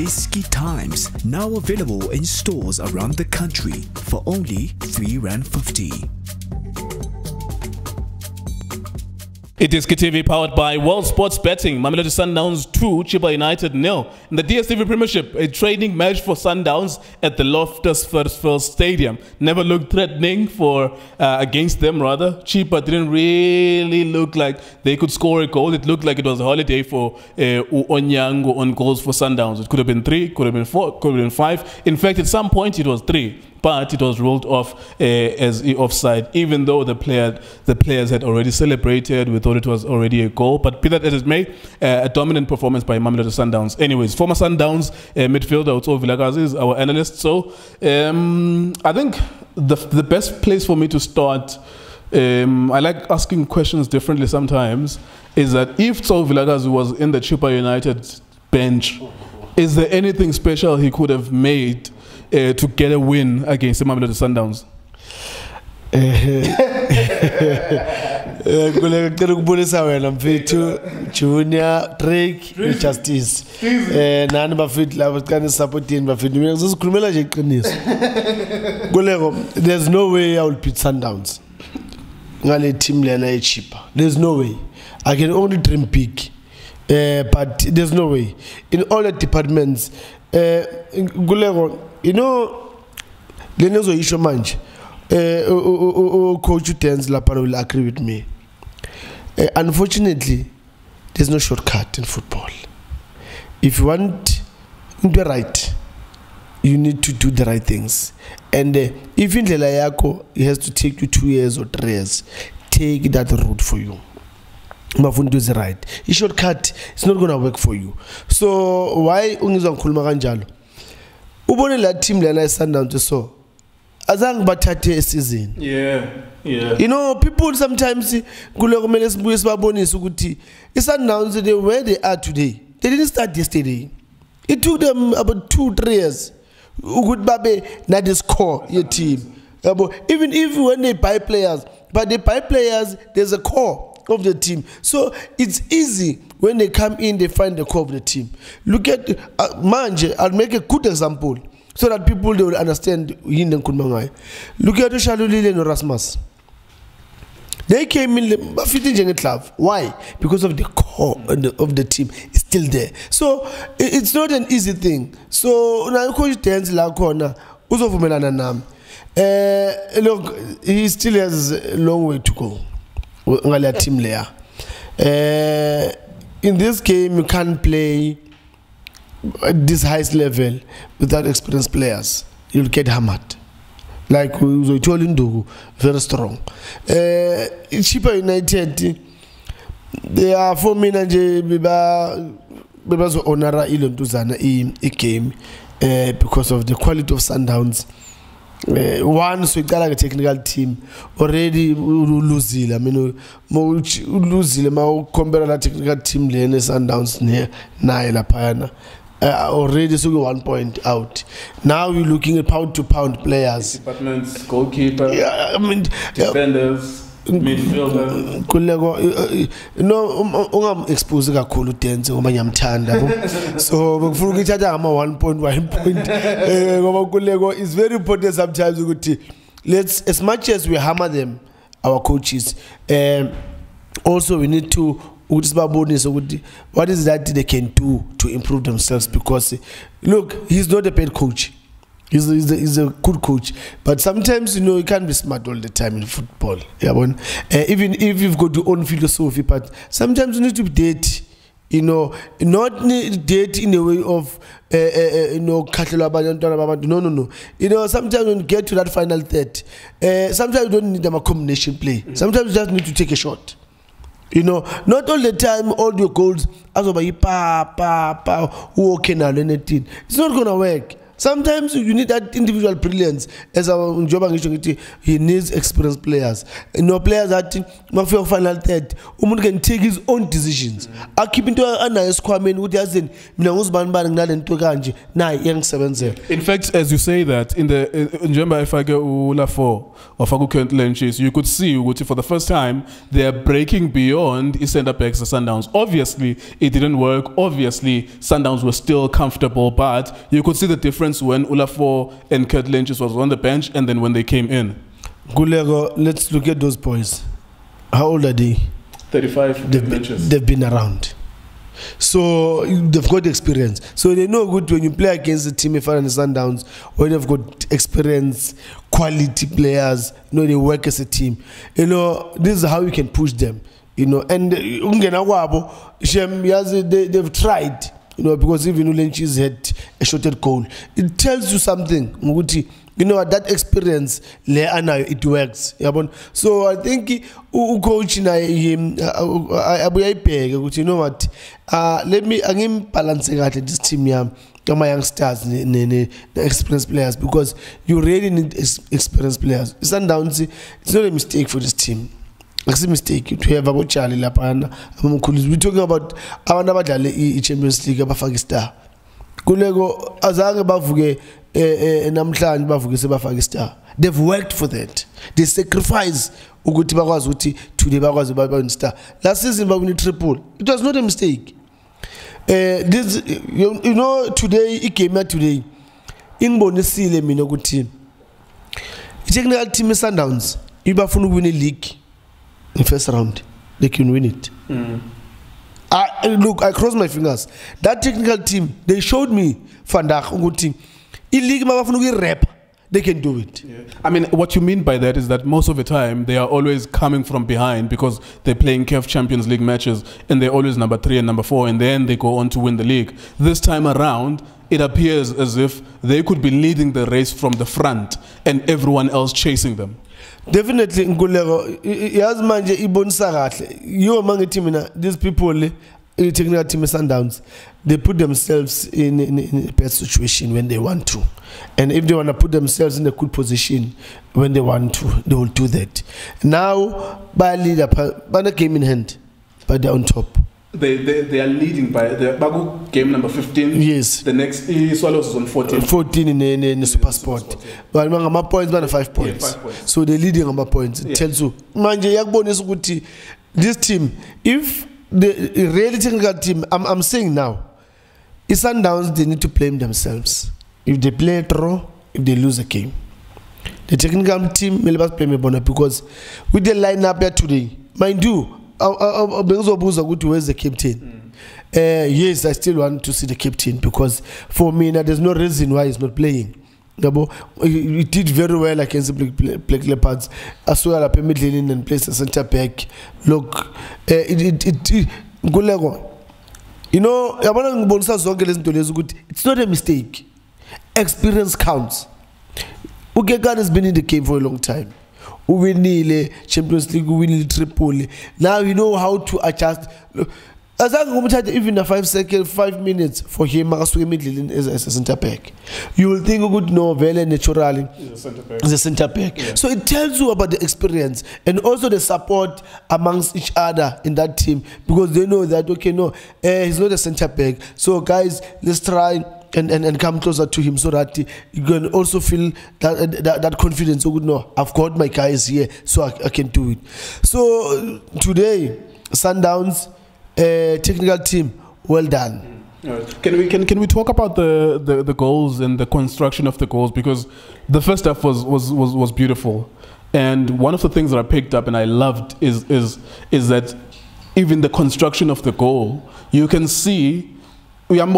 iDiskiTimes, now available in stores around the country for only R3.50. iDiskiTV powered by World Sports Betting. Mamelodi Sundowns 2, Chippa United 0. In the DStv premiership, a training match for Sundowns at the Loftus Versfeld Stadium. Never looked threatening against them rather. Chippa didn't really look like they could score a goal. It looked like it was a holiday for Onyango on goals for Sundowns. It could have been 3, could have been 4, could have been 5. In fact, at some point it was 3. But it was ruled off as offside, even though the players had already celebrated. We thought it was already a goal. But be that as it may, a dominant performance by Mamelodi Sundowns. Anyways, former Sundowns midfielder Tso Vilakazi is our analyst. So I think the best place for me to start, I like asking questions differently sometimes, is that if Tso Vilakazi was in the Chippa United bench, is there anything special he could have made to get a win against the Mamelodi Sundowns? Junior, Drake, Justice. Nani bafit la bakani supporting bafit. There's no way I will beat Sundowns. Ngale team lena Chippa. There's no way. I can only dream big. But there's no way. In all the departments, you know, Lenezo issue manch. Coach Utens Laparo will agree with me. Unfortunately, there's no shortcut in football. If you want to do right, you need to do the right things. And if in Lelayako, it has to take you 2 years or 3 years, take that route for you. Mafun do the right. A shortcut, it's not going to work for you. So why Ungizwa Nkuluma kanjalo? Ubone la team lena Sundowns so azange bathathe a season. Yeah. You know, people sometimes kule kumele sibuye sibabonise ukuthi iSundowns where they are today. They didn't start yesterday. It took them about 2-3 years ukuthi babe na the score your team. Even if when they buy players, but they buy players, there's a core of the team. So it's easy when they come in, they find the core of the team. Look at Manje, I'll make a good example so that people they will understand. Look at Shalulile and Rasmus. They came in fitting club. Why? Because of the core of the team is still there. So it's not an easy thing. So now coach turns la corner. Look, he still has a long way to go. Team layer. In this game, you can't play at this highest level without experienced players. You'll get hammered. Like we told Ndugu, very strong. Chippa United, they are 4 minutes. Bebazo onara ilon tuzana I game because of the quality of Sundowns. One so a technical team already losile. I mean, losile ma compare la technical team lene Sundowns near Naila Payana. Already so 1 point out. Now we're looking at pound-to-pound players. Departments, goalkeeper. Yeah, I mean defenders. Midfielder. No, ungam expose kakhulu dance ngoba ngiyamthanda. So ngifuna ukuthatha ama 1 point ngoba kuleko is very important sometimes ukuthi let's, as much as we hammer them, our coaches, also we need to what is that they can do to improve themselves, because look, he's not a bad coach. He's a good coach, but sometimes, you know, you can't be smart all the time in football. Yeah, even if you've got your own philosophy, but sometimes you need to date. You know, not date in a way of you know, no. You know, sometimes when you get to that final third, sometimes you don't need them a combination play. Sometimes you just need to take a shot. You know, not all the time, all your goals, as over who can anything. It's not gonna work. Sometimes you need that individual brilliance. As our Njoba ngisho, he needs experienced players. Players that mafia final third, can take his own decisions. I keep into a nice comment with yasin, mina uzibani ngale nto kanje, na young 7. In fact, as you say that, in the Njomba if I go Ula4 or Faku Kent Lenches, you could see for the first time they are breaking beyond his center backs the Sundowns. Obviously, it didn't work. Obviously, Sundowns were still comfortable, but you could see the difference when Ula4 and Kurt Lenches was on the bench and then when they came in. Gulego, let's look at those boys. How old are they? 35. They've been around. So they've got experience. So they know good when you play against the team if you're in the Sundowns, when they've got experience, quality players, they work as a team. This is how you can push them. And they've tried. Because even Lenchis had a shot goal, it tells you something. That experience, it works. So I think coach let me balancing out this team my youngsters, the experienced players, because you really need experienced players. Sundowns, it's not a mistake for this team. It's a mistake to have about Charlie Lapana. We're talking about our Champions League abafaka star. Kulego azange bavuke namhlanje bavuke sebafaka star. They've worked for that. They sacrifice ukuthi bakwazi ukuthi today bakwazi baba star. Last season bawin triple. It was not a mistake. This today igame today ingibonisile mina ukuthi i-technical team Sundowns ibafuna ukuwina league. In first round, they can win it. I cross my fingers. That technical team, they showed me they can do it. Yeah. I mean, what you mean by that is that most of the time they are always coming from behind because they're playing CAF Champions League matches and they're always number 3 and number 4 and then they go on to win the league. This time around, it appears as if they could be leading the race from the front and everyone else chasing them. Definitely Ngulego yazi manje ibonisa kahle yo mangithi mina these people technical team Sundowns, they put themselves in a bad situation when they want to, and if they want to put themselves in a good position when they want to, they will do that. Now by leader by the game in hand, but they're on top. They are leading by the Bagu game number 15. Yes. The next Swallows is on 14. 14 in the Super Sport. But my points, 5 points. Yeah, 5 points. So they're leading on my points. It tells you, manje yakubonisa ukuthi this team, if the really technical team, I'm saying now, Sundowns, they need to blame themselves. If they play a draw, if they lose a game, the technical team will not blame me because with the lineup here today, mind you. Where's the captain? Yes, I still want to see the captain because for me, there's no reason why he's not playing. He did very well against the Black Leopards. As well as Mamelodi and plays the centre back. Look, it's not a mistake. Experience counts. Ugegan has been in the game for a long time. We win Champions League, we win triple. Now you know how to adjust. As I even a 5 minutes for him as a centre back. You will think good no very naturally is a centre back. Yeah. So it tells you about the experience and also the support amongst each other in that team because they know that he's not a centre back. So guys, let's try and come closer to him so that you can also feel that confidence. Oh, no, I've got my guys here, so I can do it. So today, Sundowns technical team, well done. Can we talk about the goals and the construction of the goals, because the first half was beautiful, and one of the things that I picked up and I loved is that even the construction of the goal, you can see. And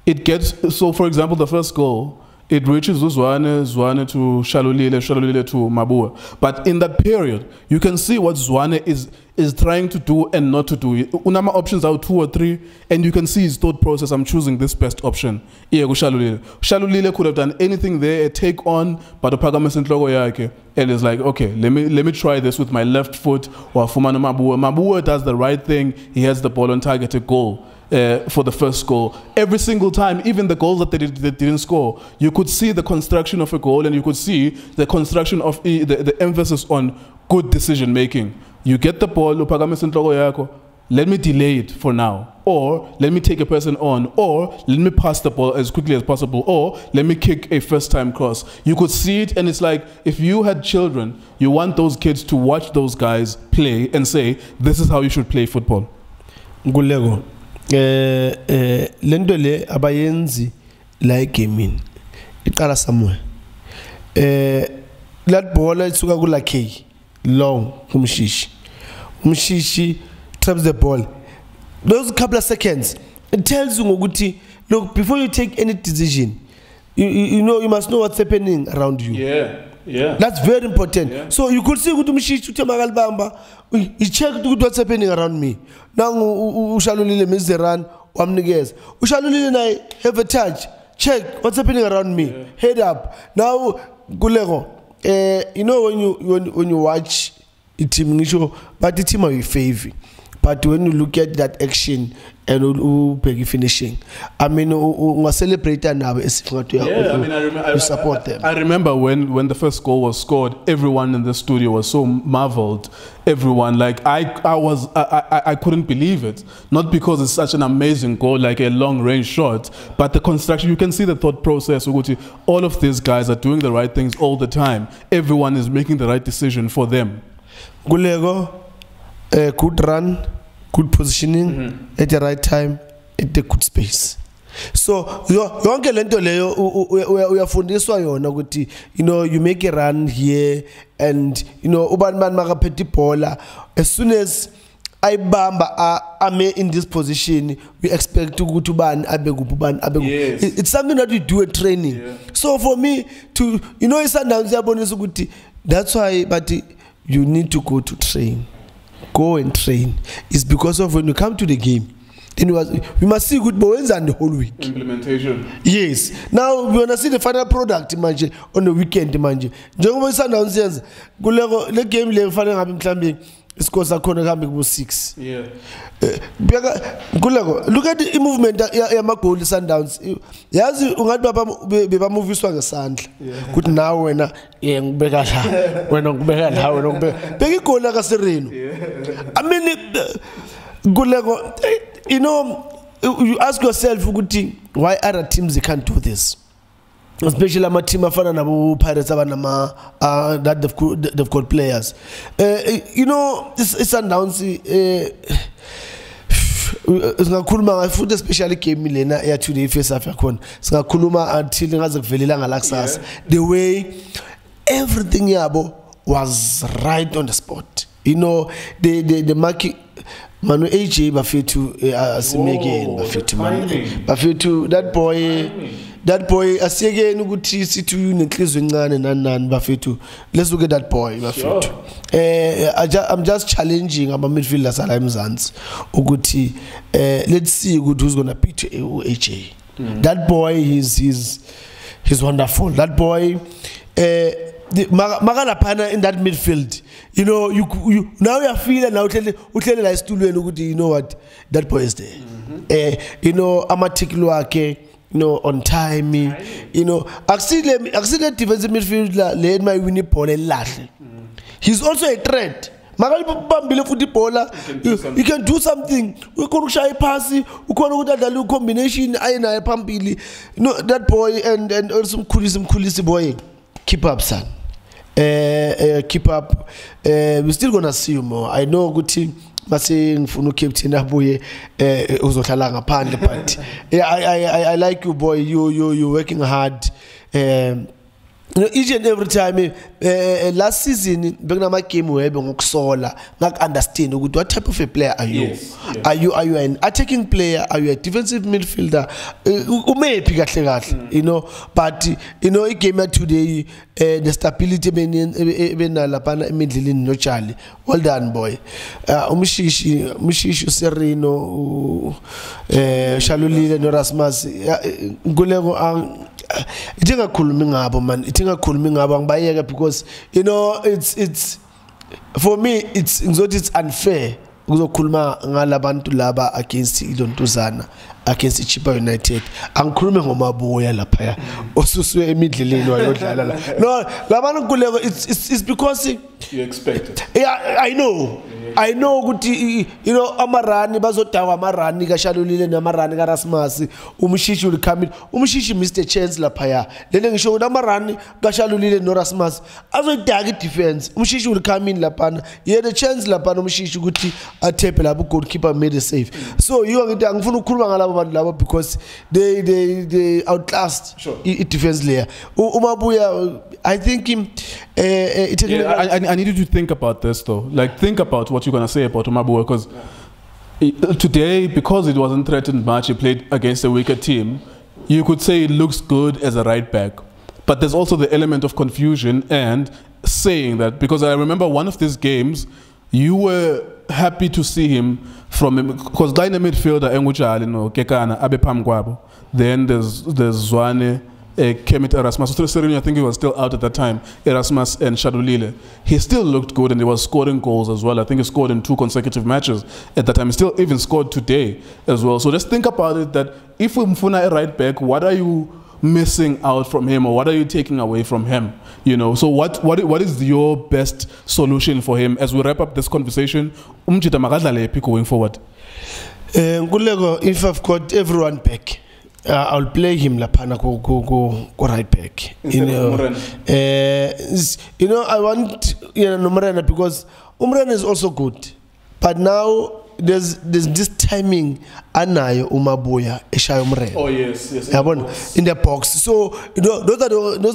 it gets, so for example, the first goal, it reaches Zwane to Shalulile to Maboe. But in that period, you can see what Zwane is trying to do and not to do. Unama options are 2 or 3, and you can see his thought process. I'm choosing this best option. Shalulile could have done anything there, a take on, but the Pagamas logo yake. And it's like, okay, let me try this with my left foot. Or Fumano Maboe. Maboe does the right thing. He has the ball on target, a goal. for the first goal. Every single time, even the goals that they didn't score, you could see the construction of a goal, and you could see the construction of the emphasis on good decision making. You get the ball, let me delay it for now, or let me take a person on, or let me pass the ball as quickly as possible, or let me kick a first-time cross. You could see it, and it's like, if you had children, you want those kids to watch those guys play and say, this is how you should play football. Ngulego, lento le abayenzi like gaming. Iqala somewhere. That ball isuka kula K long kumshishi. Umshishi traps the ball. Those couple of seconds, it tells you ngokuthi, look, before you take any decision, you know, you must know what's happening around you. Yeah. That's very important. Yeah. So you could see ukuthi umshishi uthemagal bamba, he checked what's happening around me. Now ushalulile mize run wamnikeza. Ushalulile naye have a touch. Check what's happening around me. Yeah. Head up. Now Gulego, you know when you watch a team, but the team are your favorite. But when you look at that action and you finishing, I mean, we celebrate now. You support them. I remember when the first goal was scored, everyone in the studio was so marveled. Everyone, like I couldn't believe it. Not because it's such an amazing goal, like a long-range shot, but the construction. You can see the thought process. All of these guys are doing the right things all the time. Everyone is making the right decision for them. Gulego, good run, good positioning at the right time, at the good space. So yonke lento leyo uyafundiswa yona ukuthi, you know, you make a run here, and you know ubani makaphethe ibhola, as soon as ayibamba ame in this position, we expect ukuthi ubani abe kuphi ubani abe kuphi. It's something that we do at training. So for me to, you know, Sundowns yabonisa ukuthi, that's why, but you need to go to train. Go and train. It's because of when you come to the game, then we must see good boys and the whole week. Implementation. Yes. Now we wanna see the final product manje on the weekend manje. Njengoba Sundowns yenza kuleko le game le fanele ngabe mhlambi iscore sakhona kambe kubo 6. Yeah. Look at the movement yamagoli Sundowns. Yazi ungathi beba moviswa ngesandla. Kuthi nawe wena ngibeka la, wena ngibeka la, wena ngibeka. Beka igoli ka Sirino. I mean Gulego, you know, you ask yourself why other teams they can't do this. Especially my team afana nabo Pirates that they've got players. You know, it's announced singakhuluma futhi especially game lena ya today face off yakhona. Singakhuluma until ngaze kuvelela ngalakusasa. The way everything yabo was right on the spot. You know, the market Manu AJ bafethu asimekeni bafethu that boy asiyekeni ukuthi sithi unenhliziyo encane nani bafethu. Let's look at that boy bafethu. I'm just challenging ama midfielders ala eMzansi ukuthi let's see who's going to beat AJ. That boy he's wonderful. That boy Magana in that midfield, you know, you now you are feeling now utlele la istulweni ukuthi, you know what, that boy is there. You know, amatikilwake, you know, on time, you know, actually defensive midfielder le my winning ball elahle. He's also a threat. Magali bambile futhi bhola, you can do something. Ukhona ukushaya ipasi, ukhona ukudlala combination ayina phambili. You know, that boy and also mkhulisi boy. Keep up, son. Keep up. We're still gonna see you more. I know good team. Mase ngifuna captain abuye uzohlala ngaphandle, but I like you, boy. You working hard. You know, each and every time last season bekunama game webe ngokusola ngak understand ukuthi what type of a player are you? Yes, yes. Are you an attacking player? Are you a defensive midfielder? Umephi kahle kahle, you know, but you know igame today the stability benala pana emidleleni no Charlie. Well done, boy. Umshishi Sirino Shalulile no Rasmus nguleko itingakhulumi ngabo man, itingakhulumi ngabo ngibayeka, because you know it's for me it's unfair kuzokhuluma ngalabantu laba against iLontuzana, against Chippa United. Angikhulume ngoMaboya lapha osuswe emidleleni wayodlala la. No, labantu kuleko it's because you expect it. Yeah, I know. I know ukuthi you know amarani bazodawa amarani kaShalulile namarani kaRasmus umshishi will come in. Umshishi missed a chance lapha. Lele ngisho ukuthi amarani kaShalulile noRasmus azodaga defense. Umshishi will come in lapha. He had a chance lapha umshishi ukuthi athepe lapho goalkeeper made a save. So you ngithi angifuna ukukhuluma ngalabo bantu labo because they outclassed defense layer. Umabuya I think him I need you to think about this though. Like think about what you're going to say about Maboe, because today, because it wasn't threatened much, he played against a weaker team. You could say it looks good as a right back, but there's also the element of confusion and saying that, because I remember one of these games, you were happy to see him from him, because line midfielder Enguchali no Kekana Abe Pamkwabo. Then there's Zwane. Kemit Erasmus, Sirino, I think he was still out at that time, Erasmus and Shadulile. He still looked good and he was scoring goals as well. I think he scored in 2 consecutive matches at that time. He still even scored today as well. So just think about it, that if we mfuna a right back, what are you missing out from him, or what are you taking away from him? You know, so what is your best solution for him as we wrap up this conversation? Going forward. If I've got everyone back, I'll play him lapana go right back. You know, I want Umrena because Umrena is also good, but now there's this timing anayo Umaboya eshayo Umrena. Oh yes, in the box. So you know those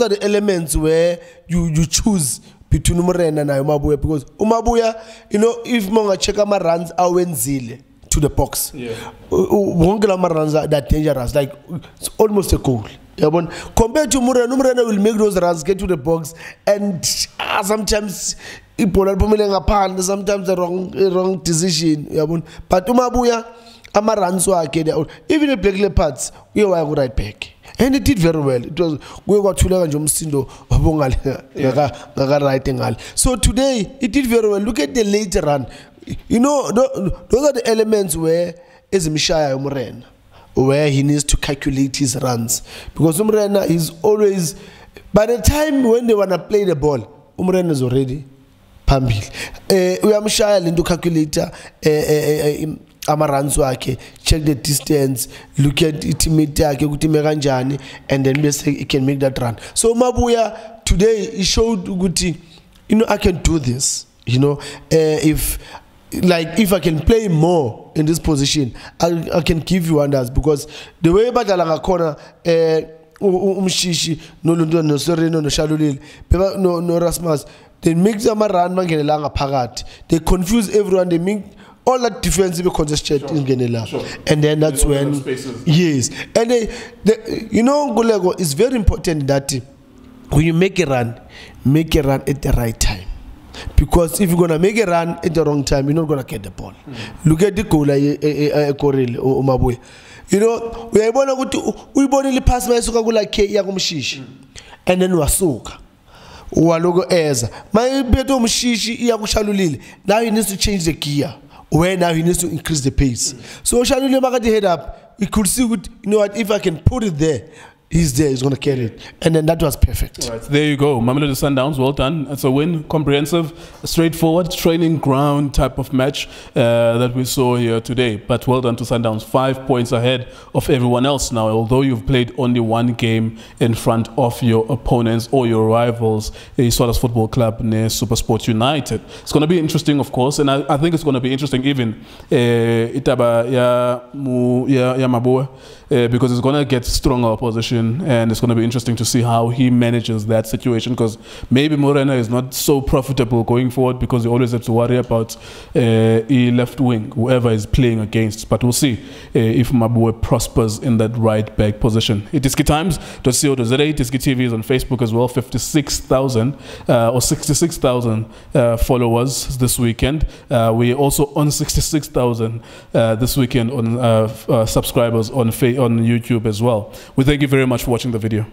are the elements where you choose between Umrena and Umaboya, because Umaboya, you know, if monga check my runs awenzile to the box. Yeah. Runs are that dangerous, like it's almost a goal. Compared to Murena will make those runs, get to the box, and sometimes sometimes the wrong decision. But Umabuya, runs even the black leopards, we were right back. And it did very well. It was we got to right. So today it did very well. Look at the later run. You know, those are the elements where is Mishaya Umrena, where he needs to calculate his runs, because Umrena is always, by the time when they wanna play the ball, Umrena is already pambil. We are Mishaya into calculator amaruns wake, check the distance, look at teammate yake, and then he can make that run. So Mabuya today he showed Guti, you know, I can do this. You know, if I can play more in this position, I can give you wonders, because the way Badalanga corner, Umshishi, no Sirino, no Shadulil, no Rasmus, they make them run Mangelanga Pagat. They confuse everyone, they make all that defensive congestion in Genela. Sure. And then that's when, yes. And you know, Golego, it's very important that when you make a run at the right time. Because if you're going to make a run at the wrong time, you're not going to get the ball. Look at the goal, Umaboya. You know, we are going to pass my suka like Yagumshishi. And then Wasuka. Walogo Eza. My beto Mushishi Yagushalulil. Now he needs to change the gear. Where now he needs to increase the pace. So Shalulil Magadi head up. We could see, you know what, if I can put it there, he's there, he's going to carry it. And then that was perfect. Right, there you go. Mamelodi Sundowns, well done. It's a win, comprehensive, straightforward, training ground type of match that we saw here today. But well done to Sundowns. 5 points ahead of everyone else now, although you've played only 1 game in front of your opponents or your rivals, Solas Football Club near Supersport United. It's going to be interesting, of course, and I think it's going to be interesting even Itaba ya Maboe, because it's going to get stronger opposition. And it's going to be interesting to see how he manages that situation, because maybe Morena is not so profitable going forward, because you always have to worry about left wing, whoever is playing against. But we'll see if Maboe prospers in that right back position. iDiskiTimes.co.za. iDiskiTV is on Facebook as well. 56,000 or 66,000 followers this weekend. We're also on 66,000 this weekend on subscribers on YouTube as well. We thank you very much for watching the video.